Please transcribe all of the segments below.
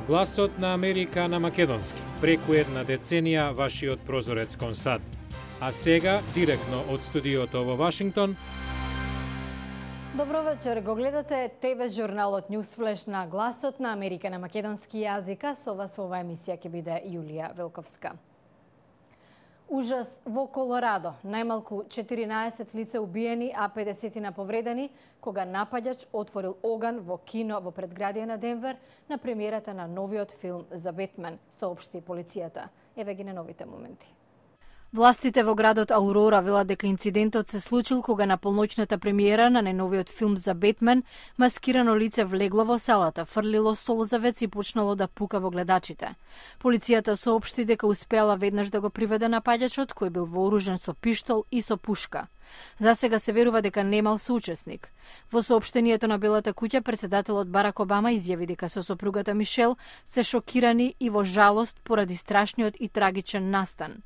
Гласот на Америка на македонски. Преку една деценија вашиот прозорец кон САД. А сега, директно од студиото во Вашингтон. Добро вечер, го гледате ТВ журналот Ньюсфлеш на Гласот на Америка на македонски јазика. Со вас во оваа емисија ќе биде Јулија Велковска. Ужас во Колорадо. Најмалку 14 лица убиени, а 50 повредени, кога напаѓач отворил оган во кино во предградие на Денвер на премиерата на новиот филм за Бетмен, соопшти полицијата. Еве ги на новите моменти. Властите во градот Аурора велат дека инцидентот се случил кога на полноќната премиера на најновиот филм за Бетмен, маскирано лице влегло во салата, фрлило солзавец и почнало да пука во гледачите. Полицијата соопшти дека успеала веднаш да го приведе напаѓачот, кој бил вооружен со пиштол и со пушка. За сега се верува дека немал соучесник. Во соопштението на Белата куќа, председателот Барак Обама изјави дека со сопругата Мишел се шокирани и во жалост поради страшниот и трагичен настан.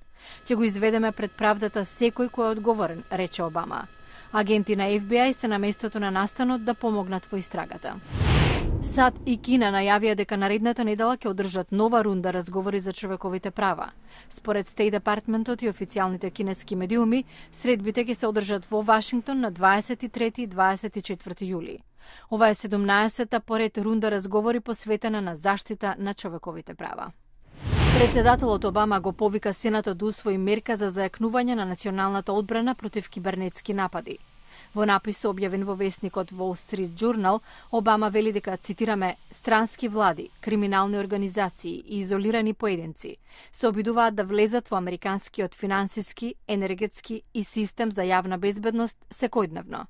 Ќе го изведеме пред правдата секој кој е одговорен, рече Обама. Агенти на FBI се на местото на настанот да помогнат во истрагата. САД и Кина најавија дека наредната недела ќе одржат нова рунда разговори за човековите права. Според Стејт департментот и официјалните кинески медиуми, средбите ќе се одржат во Вашингтон на 23 и 24 јули. Ова е 17-та поред рунда разговори посветена на заштита на човековите права. Председателот Обама го повика Сенатот да усвои мерка за зајакнување на националната одбрана против кибернетски напади. Во напис објавен во весникот Wall Street Journal, Обама вели дека, цитираме, странски влади, криминални организации и изолирани поединци се обидуваат да влезат во американскиот финансиски, енергетски и систем за јавна безбедност секојдневно.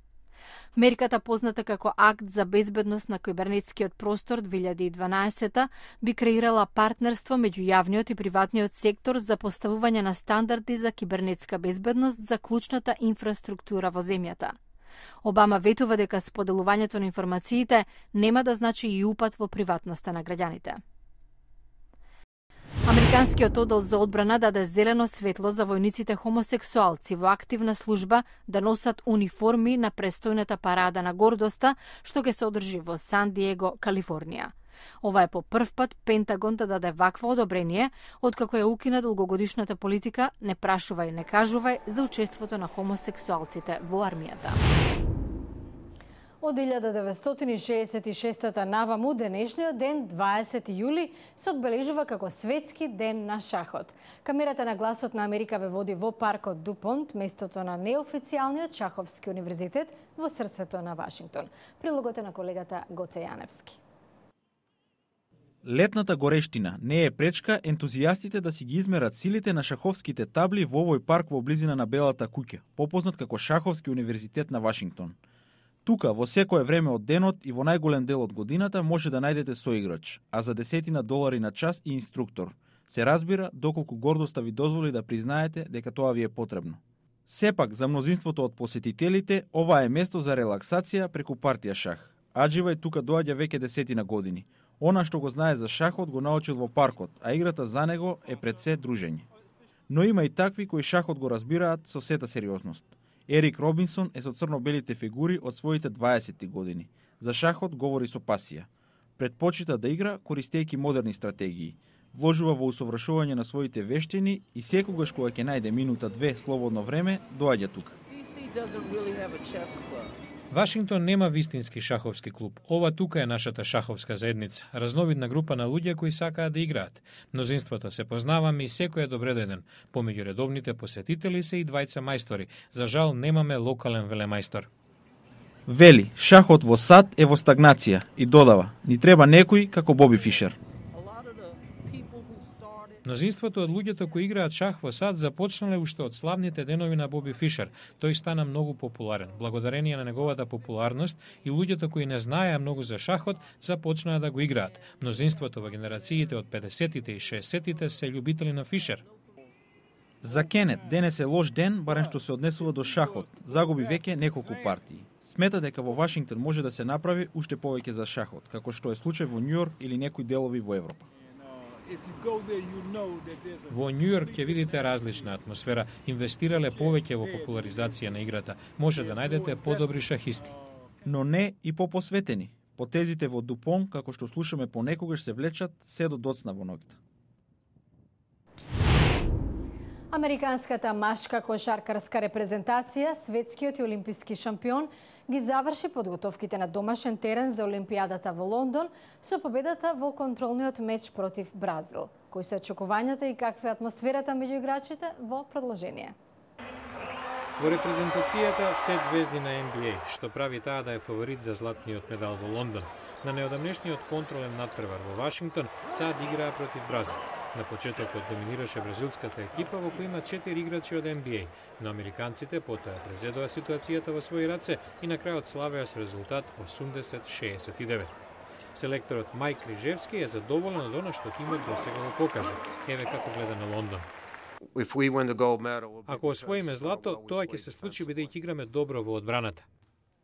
Мерката, позната како Акт за безбедност на кибернетскиот простор 2012, би креирала партнерство меѓу јавниот и приватниот сектор за поставување на стандарди за кибернетска безбедност за клучната инфраструктура во земјата. Обама ветува дека споделувањето на информациите нема да значи и упад во приватноста на граѓаните. Американскиот оддел за одбрана даде зелено светло за војниците хомосексуалци во активна служба да носат униформи на престојната парада на гордоста, што ќе се одржи во Сан Диего, Калифорнија. Ова е по прв пат Пентагон да даде вакво одобрение, откако ја укина долгогодишната политика "не прашувај, не кажувај" за учеството на хомосексуалците во армијата. Од 1966 наваму, денешниот ден, 20 јули, се одбележува како Светски ден на шахот. Камерата на Гласот на Америка ве води во паркот Дупонт, местото на неофицијалниот шаховски универзитет во срцето на Вашингтон. Прилогот е на колегата Гоце Јаневски. Летната горештина не е пречка ентузијастите да си ги измерат силите на шаховските табли во овој парк во близина на Белата куќа, попознат како Шаховски универзитет на Вашингтон. Тука, во секое време од денот и во најголем дел од годината, може да најдете соиграч, а за $10 на час и инструктор. Се разбира доколку гордоста ви дозволи да признаете дека тоа ви е потребно. Сепак, за мнозинството од посетителите, ова е место за релаксација преку партија шах. Аџивај тука доаѓа веќе 10 години. Она што го знае за шахот го научил во паркот, а играта за него е пред се дружење. Но има и такви кои шахот го разбираат со сета сериозност. Ерик Робинсон е со црно-белите фигури од своите 20 години. За шахот говори со пасија. Предпочита да игра користејќи модерни стратегии. Вложува во усовршување на своите вештини и секогаш кога ќе најде минута-две слободно време, доаѓа тука. Вашингтон нема вистински шаховски клуб. Ова тука е нашата шаховска заедница, разновидна група на луѓе кои сакаат да играат. Мнозинството се познаваме и секој е добредојден. Помеѓу редовните посетители се и двајца мајстори. За жал немаме локален велемајстор. Вели, шахот во САД е во стагнација и додава, ни треба некој како Боби Фишер. Мнозинството од луѓето кои играат шах во САД започнале уште од славните денови на Боби Фишер. Тој стана многу популарен. Благодарение на неговата популарност и луѓето кои не знаеа многу за шахот започнаа да го играат. Мнозинството во генерациите од 50-тите и 60-тите се љубители на Фишер. За Кенет денес е лош ден, барем што се однесува до шахот. Загуби веќе неколку партии. Смета дека во Вашингтон може да се направи уште повеќе за шахот, како што е случај во Њујорк или некои делови во Европа. Во Њујорк ќе видите различна атмосфера. Инвестирале повеќе во популаризација на играта. Може да најдете подобри шахисти. Но не и попосветени. Потезите во Дупон, како што слушаме понекогаш, се влечат се до доцна во ноќта. Американската машка кошаркарска репрезентација, светскиот и олимписки шампион, ги заврши подготовките на домашен терен за Олимпијадата во Лондон со победата во контролниот меч против Бразил. Кои се очекувањата и каква е атмосферата меѓу играчите во продолжение? Во репрезентацијата сет звезди на NBA, што прави таа да е фаворит за златниот медал во Лондон. На неодамнешниот контролен надпревар во Вашингтон САД играа против Бразил. На почетокот доминираше бразилската екипа во која има 4 играчи од NBA, но американците потоа презедоа ситуацијата во своји раце и на крајот славеа со резултат 80-69. Селекторот Мајк Крижевски е задоволен од она што тимот досега го покажа. Еве како гледа на Лондон. Ако освоиме злато, тоа ќе се случи бидејќи играме добро во одбраната.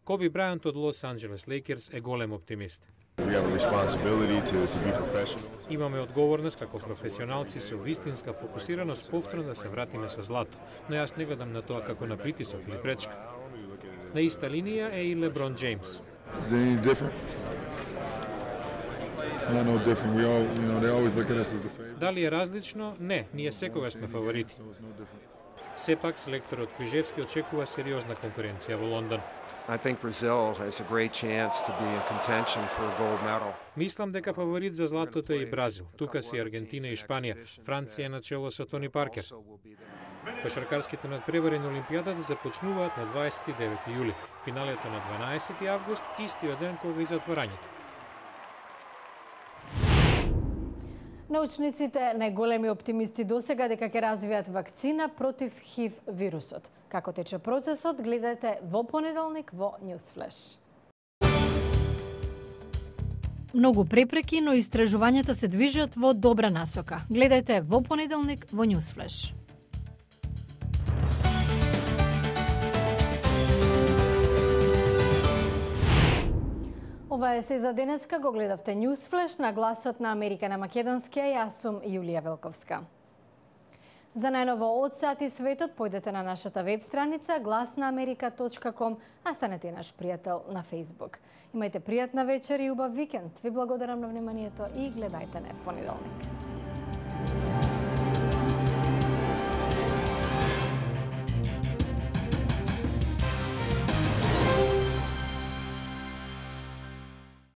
Коби Брајант од Лос Анџелес Лейкерс е голем оптимист. Имаме одговорност како професионалци со вистинска фокусираност повторно да се вратиме со злато, но јас не гледам на тоа како на притисок или пречка. На иста линија е и Леброн Джеймс. Дали е различно? Не, ние секогаш сме фаворити. Сепак селекторот Крижевски очекува сериозна конкуренција во Лондон. Мислам дека фаворит за златото е и Бразил. Тука си Аргентина и Шпанија. Франција е на чело со Тони Паркер. Кошаркарските надпревари на Олимпијадата започнуваат на 29 јули. Финалето на 12 август, истиот ден кога и затворањето. Научниците најголеми оптимисти досега дека ќе развијат вакцина против ХИВ вирусот. Како тече процесот, гледајте во понеделник во Newsflash. Многу препреки, но истражувањата се движат во добра насока. Гледајте во понеделник во Newsflash. Ова е се за денеска, го гледавте Newsflash на гласот на Америка на македонски, јас сум Јулија Велковска. За најново од САД и светот, појдете на нашата веб страница glasnaamerika.com, а станете наш пријател на Facebook. Имајте пријатна вечер и убав викенд. Ви благодарам на вниманието и гледајте не в понеделник.